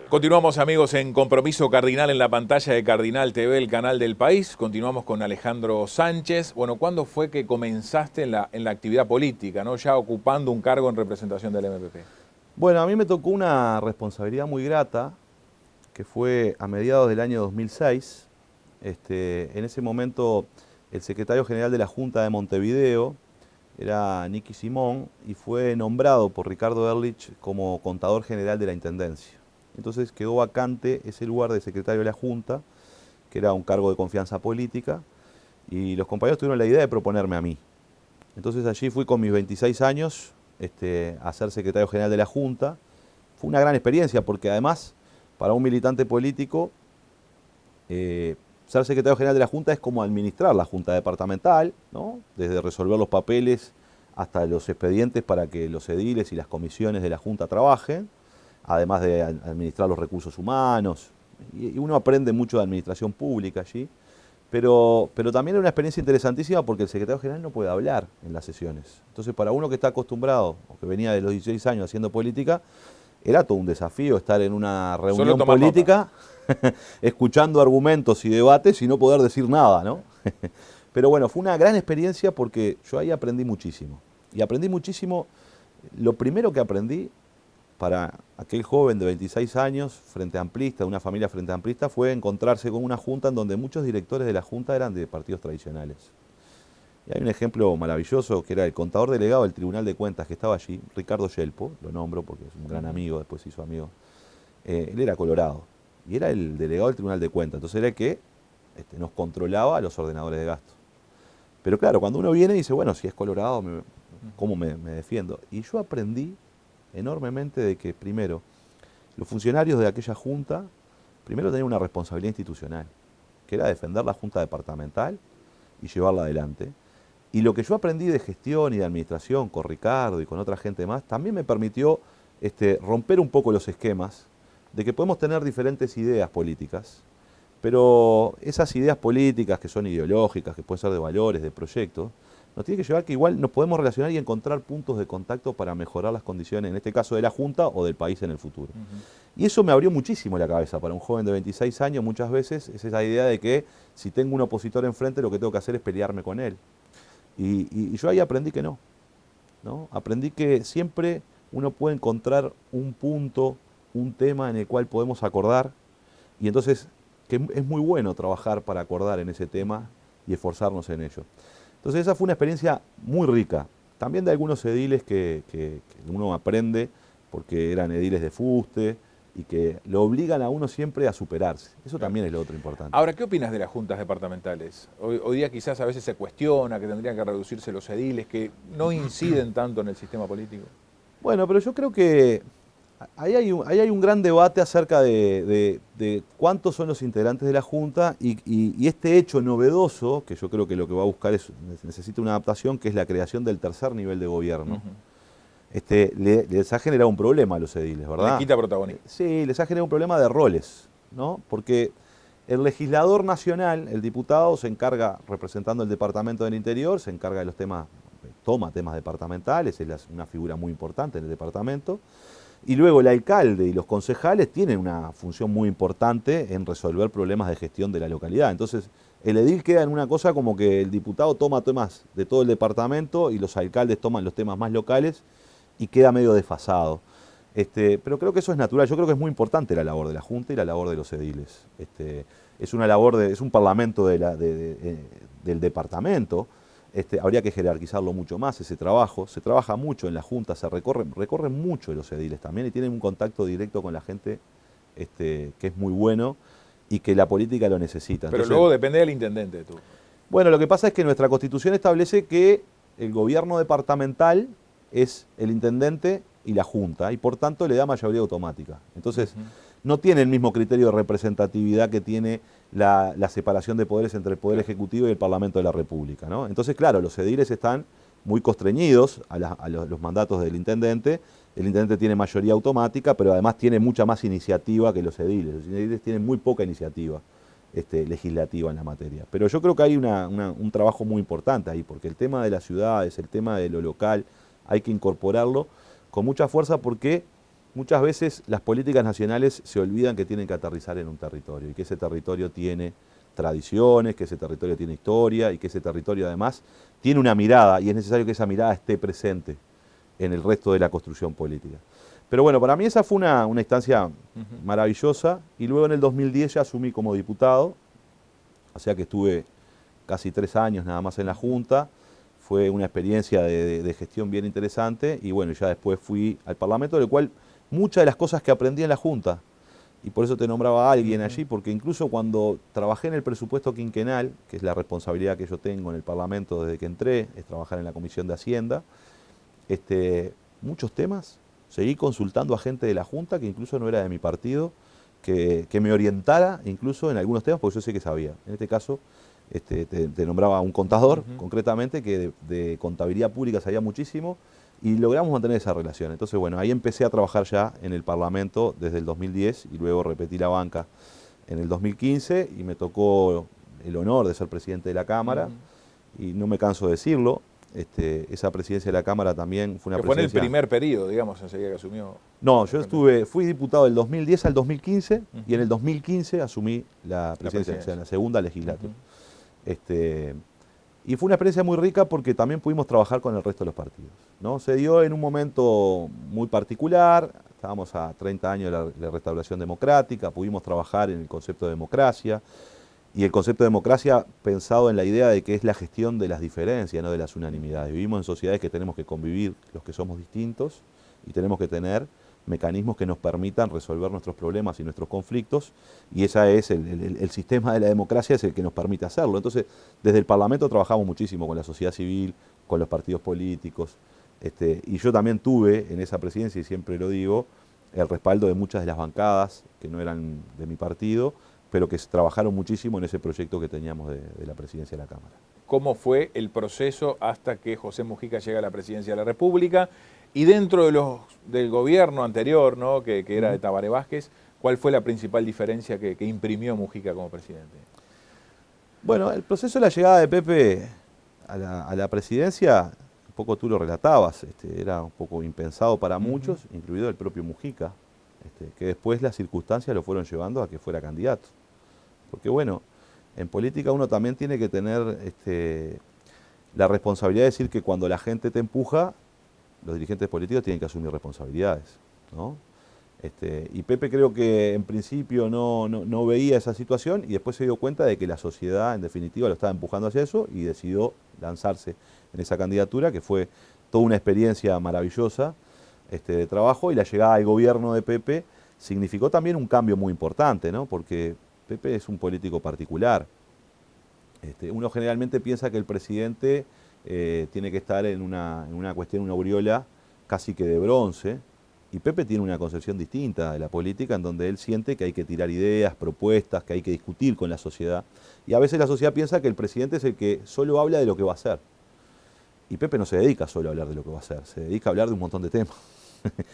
Continuamos, amigos, en Compromiso Cardinal en la pantalla de Cardinal TV, el canal del país. Continuamos con Alejandro Sánchez. Bueno, ¿cuándo fue que comenzaste en la actividad política, ¿no? Ya ocupando un cargo en representación del MPP? Bueno, a mí me tocó una responsabilidad muy grata, que fue a mediados del año 2006. En ese momento, el secretario general de la Junta de Montevideo era Nicky Simón y fue nombrado por Ricardo Ehrlich como contador general de la Intendencia. Entonces quedó vacante ese lugar de secretario de la Junta, que era un cargo de confianza política, y los compañeros tuvieron la idea de proponerme a mí. Entonces allí fui con mis 26 años a ser secretario general de la Junta. Fue una gran experiencia porque además, para un militante político, ser secretario general de la Junta es como administrar la Junta departamental, ¿no? Desde resolver los papeles hasta los expedientes para que los ediles y las comisiones de la Junta trabajen, además de administrar los recursos humanos. Y uno aprende mucho de administración pública allí. Pero también es una experiencia interesantísima porque el secretario general no puede hablar en las sesiones. Entonces, para uno que está acostumbrado, o que venía de los 16 años haciendo política, era todo un desafío estar en una reunión política, escuchando argumentos y debates y no poder decir nada, ¿no? Pero bueno, fue una gran experiencia porque yo ahí aprendí muchísimo. Y aprendí muchísimo, lo primero que aprendí para aquel joven de 26 años, frente amplista, de una familia frente amplista, fue encontrarse con una junta en donde muchos directores de la junta eran de partidos tradicionales. Y hay un ejemplo maravilloso que era el contador delegado del Tribunal de Cuentas que estaba allí, Ricardo Yelpo, lo nombro porque es un gran amigo, después se hizo amigo. Él era colorado y era el delegado del Tribunal de Cuentas, entonces era el que nos controlaba a los ordenadores de gasto. Pero claro, cuando uno viene y dice, bueno, si es colorado, ¿cómo me defiendo? Y yo aprendí enormemente de que, primero, los funcionarios de aquella junta, primero tenían una responsabilidad institucional, que era defender la junta departamental y llevarla adelante. Y lo que yo aprendí de gestión y de administración con Ricardo y con otra gente más, también me permitió romper un poco los esquemas de que podemos tener diferentes ideas políticas, pero esas ideas políticas que son ideológicas, que pueden ser de valores, de proyectos, nos tiene que llevar que igual nos podemos relacionar y encontrar puntos de contacto para mejorar las condiciones, en este caso de la Junta o del país en el futuro. Y eso me abrió muchísimo la cabeza para un joven de 26 años, muchas veces es esa idea de que si tengo un opositor enfrente lo que tengo que hacer es pelearme con él. Y yo ahí aprendí que no, ¿no? Aprendí que siempre uno puede encontrar un punto, un tema en el cual podemos acordar, y entonces que es muy bueno trabajar para acordar en ese tema y esforzarnos en ello. Entonces esa fue una experiencia muy rica. También de algunos ediles que uno aprende porque eran ediles de fuste y que lo obligan a uno siempre a superarse. Eso también es lo otro importante. Ahora, ¿qué opinas de las juntas departamentales? Hoy día quizás a veces se cuestiona que tendrían que reducirse los ediles, que no inciden tanto en el sistema político. Bueno, pero yo creo que ahí hay un gran debate acerca de cuántos son los integrantes de la Junta y este hecho novedoso, que yo creo que lo que va a buscar necesita una adaptación, que es la creación del tercer nivel de gobierno. Les ha generado un problema a los ediles, ¿verdad? Le quita protagonismo. Sí, les ha generado un problema de roles, ¿no? Porque el legislador nacional, el diputado, se encarga, representando el Departamento del Interior, se encarga de los temas, toma temas departamentales, es una figura muy importante en el departamento. Y luego el alcalde y los concejales tienen una función muy importante en resolver problemas de gestión de la localidad. Entonces, el edil queda en una cosa como que el diputado toma temas de todo el departamento y los alcaldes toman los temas más locales y queda medio desfasado. Pero creo que eso es natural. Yo creo que es muy importante la labor de la Junta y la labor de los ediles. Es una labor, es un parlamento del departamento. Habría que jerarquizarlo mucho más ese trabajo. Se trabaja mucho en la Junta, se recorren mucho los ediles también y tienen un contacto directo con la gente que es muy bueno y que la política lo necesita. Pero entonces, luego depende del intendente, tú. Bueno, lo que pasa es que nuestra Constitución establece que el gobierno departamental es el intendente y la Junta, y por tanto le da mayoría automática. Entonces, no tiene el mismo criterio de representatividad que tiene la separación de poderes entre el Poder Ejecutivo y el Parlamento de la República, ¿no? Entonces, claro, los ediles están muy constreñidos a los mandatos del intendente. El intendente tiene mayoría automática, pero además tiene mucha más iniciativa que los ediles. Los ediles tienen muy poca iniciativa legislativa en la materia. Pero yo creo que hay un trabajo muy importante ahí, porque el tema de las ciudades, el tema de lo local, hay que incorporarlo con mucha fuerza porque muchas veces las políticas nacionales se olvidan que tienen que aterrizar en un territorio y que ese territorio tiene tradiciones, que ese territorio tiene historia y que ese territorio además tiene una mirada y es necesario que esa mirada esté presente en el resto de la construcción política. Pero bueno, para mí esa fue una instancia maravillosa y luego en el 2010 ya asumí como diputado, o sea que estuve casi 3 años nada más en la Junta, fue una experiencia de gestión bien interesante y bueno, ya después fui al Parlamento, del cual muchas de las cosas que aprendí en la Junta, y por eso te nombraba a alguien allí, porque incluso cuando trabajé en el presupuesto quinquenal, que es la responsabilidad que yo tengo en el Parlamento desde que entré, es trabajar en la Comisión de Hacienda, muchos temas seguí consultando a gente de la Junta que incluso no era de mi partido, que me orientara incluso en algunos temas, porque yo sé que sabía. En este caso, te nombraba un contador, concretamente, que de contabilidad pública sabía muchísimo, y logramos mantener esa relación. Entonces, bueno, ahí empecé a trabajar ya en el Parlamento desde el 2010, y luego repetí la banca en el 2015, y me tocó el honor de ser presidente de la Cámara, y no me canso de decirlo, esa presidencia de la Cámara también fue una presidencia... Fue en el primer periodo, digamos, enseguida que asumió... No, yo fui diputado del 2010 al 2015 y en el 2015 asumí la presidencia, o sea, en la segunda legislatura. Y fue una experiencia muy rica porque también pudimos trabajar con el resto de los partidos, ¿no? Se dio en un momento muy particular, estábamos a 30 años de la restauración democrática, pudimos trabajar en el concepto de democracia, y el concepto de democracia pensado en la idea de que es la gestión de las diferencias, no de las unanimidades. Vivimos en sociedades que tenemos que convivir los que somos distintos y tenemos que tener mecanismos que nos permitan resolver nuestros problemas y nuestros conflictos, y ese es el sistema de la democracia, es el que nos permite hacerlo. Entonces, desde el Parlamento trabajamos muchísimo con la sociedad civil, con los partidos políticos, y yo también tuve en esa presidencia, y siempre lo digo, el respaldo de muchas de las bancadas que no eran de mi partido, pero que trabajaron muchísimo en ese proyecto que teníamos de la presidencia de la Cámara. ¿Cómo fue el proceso hasta que José Mujica llega a la presidencia de la República? Y dentro del gobierno anterior, ¿no? que era de Tabaré Vázquez, ¿cuál fue la principal diferencia que imprimió Mujica como presidente? Bueno, el proceso de la llegada de Pepe a la presidencia, un poco tú lo relatabas, era un poco impensado para muchos, incluido el propio Mujica, que después las circunstancias lo fueron llevando a que fuera candidato. Porque bueno, en política uno también tiene que tener la responsabilidad de decir que cuando la gente te empuja, los dirigentes políticos tienen que asumir responsabilidades, ¿no? Y Pepe creo que en principio no veía esa situación y después se dio cuenta de que la sociedad en definitiva lo estaba empujando hacia eso y decidió lanzarse en esa candidatura, que fue toda una experiencia maravillosa de trabajo, y la llegada al gobierno de Pepe significó también un cambio muy importante, ¿no? Porque Pepe es un político particular. Uno generalmente piensa que el presidente tiene que estar en una cuestión, una aureola casi que de bronce, y Pepe tiene una concepción distinta de la política, en donde él siente que hay que tirar ideas, propuestas, que hay que discutir con la sociedad, y a veces la sociedad piensa que el presidente es el que solo habla de lo que va a hacer. Y Pepe no se dedica solo a hablar de lo que va a hacer, se dedica a hablar de un montón de temas.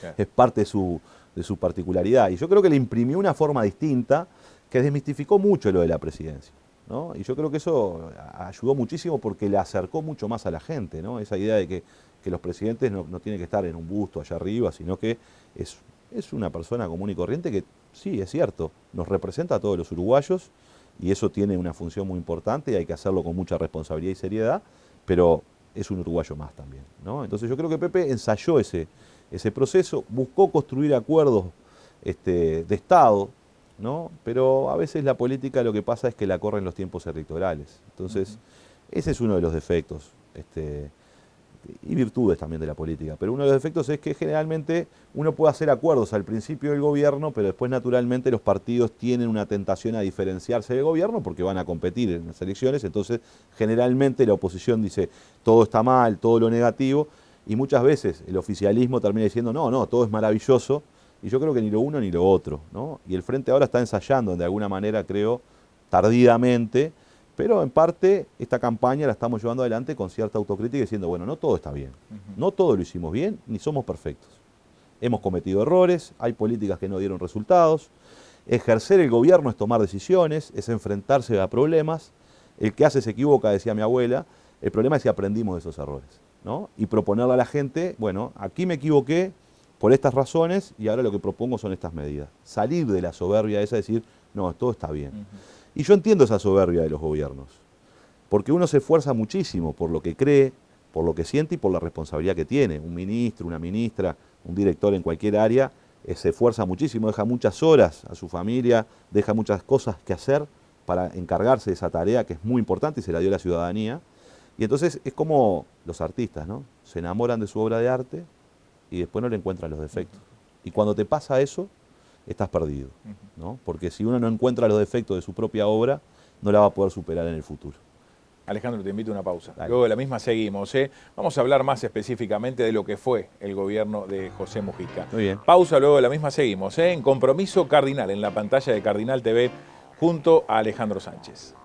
Claro. Es parte de su particularidad. Y yo creo que le imprimió una forma distinta que desmistificó mucho lo de la presidencia, ¿no? Y yo creo que eso ayudó muchísimo porque le acercó mucho más a la gente, ¿no? Esa idea de que los presidentes no tienen que estar en un busto allá arriba, sino que es una persona común y corriente que, sí, es cierto, nos representa a todos los uruguayos y eso tiene una función muy importante y hay que hacerlo con mucha responsabilidad y seriedad, pero es un uruguayo más también, ¿no? Entonces yo creo que Pepe ensayó ese proceso, buscó construir acuerdos de Estado, ¿no? Pero a veces la política lo que pasa es que la corren los tiempos electorales. Entonces, ese es uno de los defectos y virtudes también de la política. Pero uno de los defectos es que generalmente uno puede hacer acuerdos al principio del gobierno, pero después naturalmente los partidos tienen una tentación a diferenciarse del gobierno porque van a competir en las elecciones. Entonces, generalmente la oposición dice todo está mal, todo lo negativo, y muchas veces el oficialismo termina diciendo no, todo es maravilloso, y yo creo que ni lo uno ni lo otro, ¿no? Y el Frente ahora está ensayando de alguna manera, creo, tardíamente, pero en parte esta campaña la estamos llevando adelante con cierta autocrítica diciendo, bueno, no todo está bien, no todo lo hicimos bien, ni somos perfectos. Hemos cometido errores, hay políticas que no dieron resultados, ejercer el gobierno es tomar decisiones, es enfrentarse a problemas, el que hace se equivoca, decía mi abuela, el problema es si aprendimos de esos errores, ¿no? Y proponerle a la gente, bueno, aquí me equivoqué, por estas razones, y ahora lo que propongo son estas medidas. Salir de la soberbia esa, decir, no, todo está bien. Y yo entiendo esa soberbia de los gobiernos, porque uno se esfuerza muchísimo por lo que cree, por lo que siente y por la responsabilidad que tiene. Un ministro, una ministra, un director en cualquier área, se esfuerza muchísimo, deja muchas horas a su familia, deja muchas cosas que hacer para encargarse de esa tarea que es muy importante y se la dio la ciudadanía. Y entonces es como los artistas, ¿no? Se enamoran de su obra de arte y después no le encuentran los defectos. Y cuando te pasa eso, estás perdido, ¿no? Porque si uno no encuentra los defectos de su propia obra, no la va a poder superar en el futuro. Alejandro, te invito a una pausa. Dale. Luego de la misma seguimos. Vamos a hablar más específicamente de lo que fue el gobierno de José Mujica. Muy bien. Pausa, luego de la misma seguimos. En Compromiso Cardinal, en la pantalla de Cardinal TV, junto a Alejandro Sánchez.